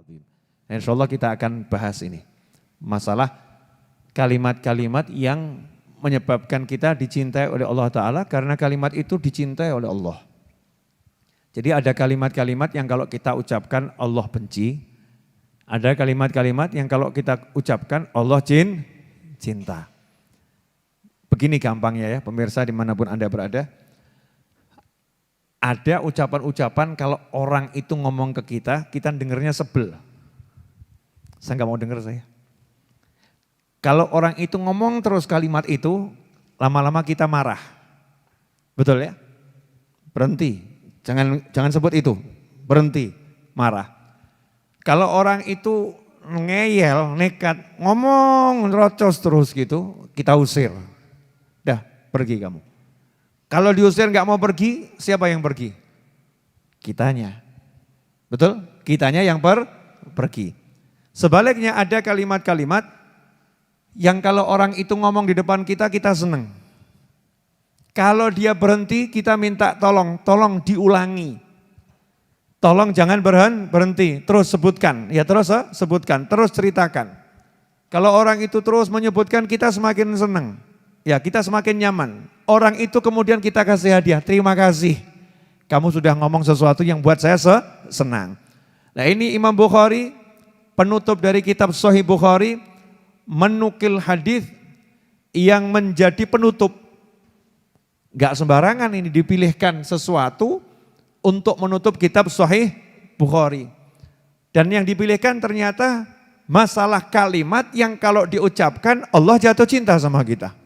Astagfirullahaladzim. Nah, insya Allah kita akan bahas ini. Masalah kalimat-kalimat yang menyebabkan kita dicintai oleh Allah Ta'ala karena kalimat itu dicintai oleh Allah. Jadi ada kalimat-kalimat yang kalau kita ucapkan Allah benci, ada kalimat-kalimat yang kalau kita ucapkan Allah cinta. Begini gampangnya ya pemirsa dimanapun Anda berada. Ada ucapan-ucapan kalau orang itu ngomong ke kita dengernya sebel. Saya nggak mau denger saya. Kalau orang itu ngomong terus kalimat itu, lama-lama kita marah. Betul ya? Berhenti, jangan sebut itu, berhenti, marah. Kalau orang itu ngeyel, nekat, ngomong, nerocos terus gitu, kita usir. Dah, pergi kamu. Kalau diusir nggak mau pergi, siapa yang pergi? Kitanya. Betul? Kitanya yang pergi. Sebaliknya ada kalimat-kalimat yang kalau orang itu ngomong di depan kita senang. Kalau dia berhenti, kita minta tolong diulangi. Tolong jangan berhenti, terus sebutkan. Ya terus sebutkan, terus ceritakan. Kalau orang itu terus menyebutkan, kita semakin senang. Ya kita semakin nyaman. Orang itu kemudian kita kasih hadiah, terima kasih. Kamu sudah ngomong sesuatu yang buat saya senang. Nah ini Imam Bukhari, penutup dari kitab Sahih Bukhari, menukil hadis yang menjadi penutup. Gak sembarangan ini dipilihkan sesuatu untuk menutup kitab Sahih Bukhari. Dan yang dipilihkan ternyata masalah kalimat yang kalau diucapkan Allah jatuh cinta sama kita.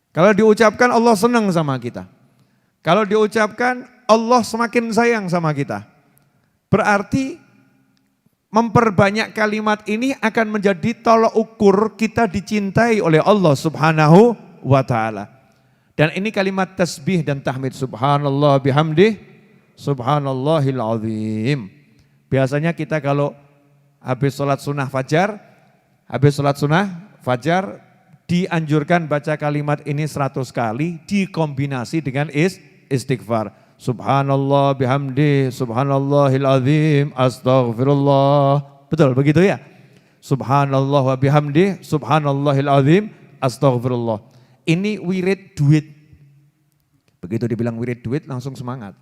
Kalau diucapkan Allah senang sama kita. Kalau diucapkan Allah semakin sayang sama kita. Berarti memperbanyak kalimat ini akan menjadi tolok ukur kita dicintai oleh Allah Subhanahu wa ta'ala. Dan ini kalimat tasbih dan tahmid. Subhanallah bihamdih, subhanallahil azim. Biasanya kita kalau habis sholat sunnah fajar, dianjurkan baca kalimat ini 100 kali dikombinasi dengan istighfar. Subhanallah bihamdi, subhanallahil azim, astaghfirullah. Betul begitu ya? Subhanallah wa bihamdi, subhanallahil azim, astaghfirullah. Ini wirid duit. Begitu dibilang wirid duit langsung semangat.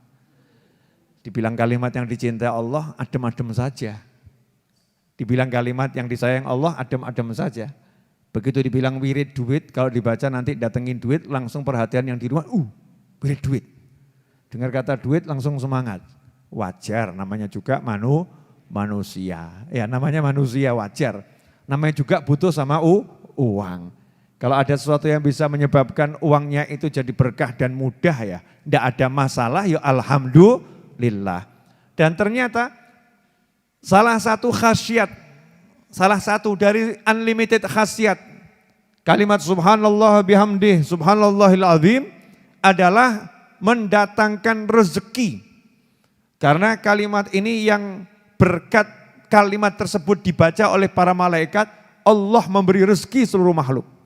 Dibilang kalimat yang dicintai Allah, adem-adem saja. Dibilang kalimat yang disayang Allah, adem-adem saja. Begitu dibilang wirid duit, kalau dibaca nanti datengin duit, langsung perhatian yang di rumah, wirid duit. Dengar kata duit langsung semangat. Wajar, namanya juga manusia. Ya namanya manusia wajar. Namanya juga butuh sama uang. Kalau ada sesuatu yang bisa menyebabkan uangnya itu jadi berkah dan mudah ya, tidak ada masalah, ya alhamdulillah. Dan ternyata salah satu dari unlimited khasiat kalimat subhanallah bihamdih, subhanallahil azim adalah mendatangkan rezeki. Karena kalimat ini yang berkat kalimat tersebut dibaca oleh para malaikat, Allah memberi rezeki seluruh makhluk.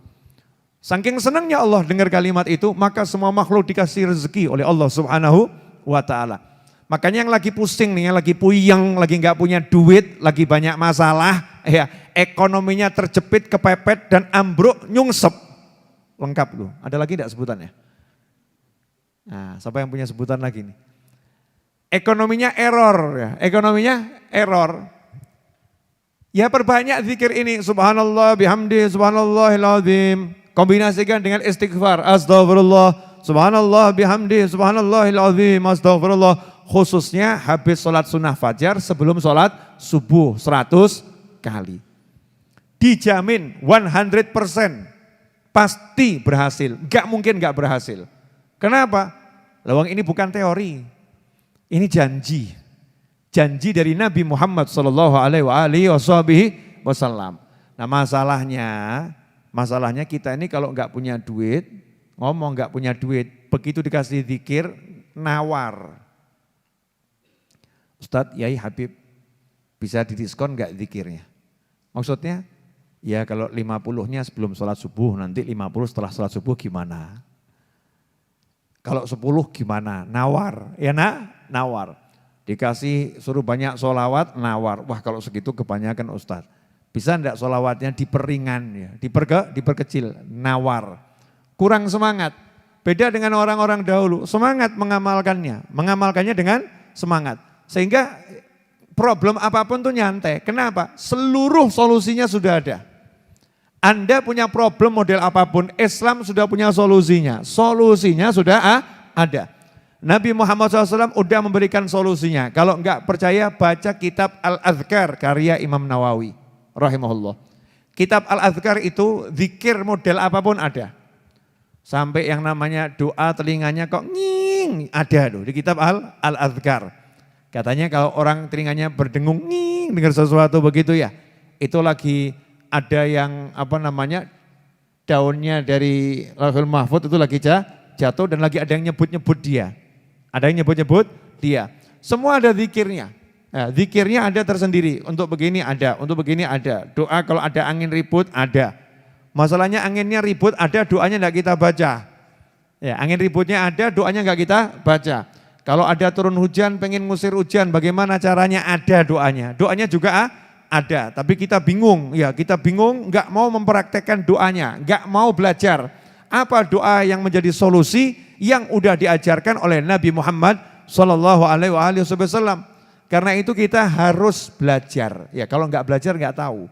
Saking senangnya Allah dengar kalimat itu, maka semua makhluk dikasih rezeki oleh Allah Subhanahu wa ta'ala. Makanya yang lagi pusing nih, yang lagi puyeng, lagi nggak punya duit, lagi banyak masalah, ya ekonominya terjepit, kepepet dan ambruk, nyungsep. Lengkap tuh. Ada lagi enggak sebutannya? Nah, siapa yang punya sebutan lagi nih? Ekonominya error ya, ekonominya error. Ya perbanyak zikir ini, subhanallah bihamdi, subhanallahil azim. Kombinasikan dengan istighfar, astagfirullah, subhanallah bihamdi, subhanallahil azim, astagfirullah. Khususnya habis sholat sunnah fajar sebelum sholat subuh 100 kali. Dijamin 100% pasti berhasil, gak mungkin gak berhasil. Kenapa? Lawang ini bukan teori, ini janji. Janji dari Nabi Muhammad SAW. Nah masalahnya kita ini kalau gak punya duit, ngomong gak punya duit, begitu dikasih zikir, nawar. Ustadz, Yai Habib, bisa didiskon enggak zikirnya? Maksudnya, ya kalau 50-nya sebelum sholat subuh, nanti 50 setelah sholat subuh gimana? Kalau 10 gimana? Nawar, ya nawar. Dikasih suruh banyak sholawat, nawar. Wah kalau segitu kebanyakan Ustadz. Bisa enggak sholawatnya diperingan ya, diperkecil, nawar. Kurang semangat. Beda dengan orang-orang dahulu, semangat mengamalkannya dengan semangat. Sehingga problem apapun tuh nyantai. Kenapa? Seluruh solusinya sudah ada. Anda punya problem model apapun, Islam sudah punya solusinya. Solusinya sudah ada. Nabi Muhammad SAW udah memberikan solusinya. Kalau enggak percaya baca kitab Al-Adhkar karya Imam Nawawi rahimahullah. Kitab Al-Adhkar itu zikir model apapun ada. Sampai yang namanya doa telinganya kok nging ada loh di kitab Al-Adhkar. Katanya kalau orang telinganya berdengung nging dengar sesuatu begitu ya. Itu lagi ada yang daunnya dari Lauhul Mahfuz itu lagi jatuh dan lagi ada yang nyebut-nyebut dia. Ada yang nyebut-nyebut dia. Semua ada zikirnya. Nah, zikirnya ada tersendiri. Untuk begini ada, untuk begini ada. Doa kalau ada angin ribut ada. Masalahnya anginnya ribut ada, doanya enggak kita baca. Ya, angin ributnya ada, doanya enggak kita baca. Kalau ada turun hujan, pengen ngusir hujan, bagaimana caranya? Ada doanya. Doanya juga ada, tapi kita bingung. Ya, kita bingung, enggak mau mempraktekkan doanya, enggak mau belajar. Apa doa yang menjadi solusi yang udah diajarkan oleh Nabi Muhammad sallallahu alaihi wasallam. Karena itu kita harus belajar. Ya, kalau enggak belajar enggak tahu.